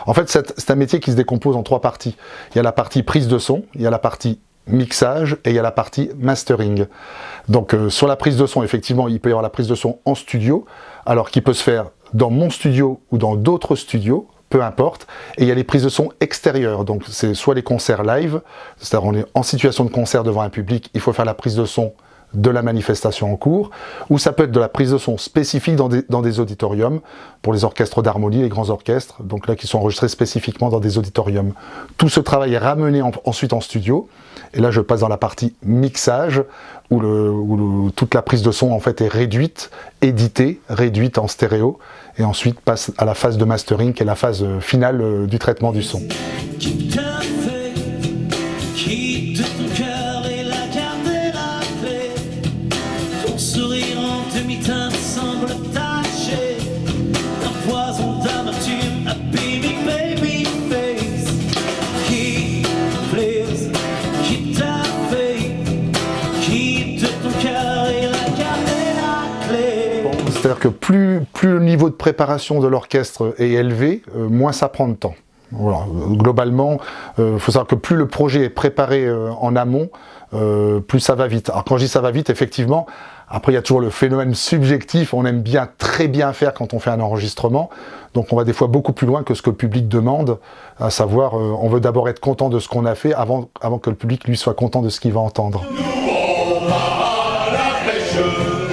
En fait, c'est un métier qui se décompose en 3 parties. Il y a la partie prise de son, il y a la partie mixage et il y a la partie mastering. Donc sur la prise de son, effectivement, il peut y avoir la prise de son en studio, alors qui peut se faire dans mon studio ou dans d'autres studios, peu importe. Et il y a les prises de son extérieures, donc c'est soit les concerts live, c'est-à-dire on est en situation de concert devant un public, il faut faire la prise de son de la manifestation en cours, ou ça peut être de la prise de son spécifique dans des auditoriums, pour les orchestres d'harmonie, les grands orchestres, donc là qui sont enregistrés spécifiquement dans des auditoriums. Tout ce travail est ramené ensuite en studio, et là je passe dans la partie mixage, où toute la prise de son en fait est réduite, éditée, réduite en stéréo, et ensuite passe à la phase de mastering, qui est la phase finale du traitement du son. C'est-à-dire que plus le niveau de préparation de l'orchestre est élevé, moins ça prend de temps. Voilà. Globalement, faut savoir que plus le projet est préparé en amont, plus ça va vite. Alors quand je dis ça va vite, effectivement, après il y a toujours le phénomène subjectif, on aime bien, très bien faire quand on fait un enregistrement, donc on va des fois beaucoup plus loin que ce que le public demande, à savoir, on veut d'abord être content de ce qu'on a fait avant que le public lui soit content de ce qu'il va entendre. Nous, on va à la pêche.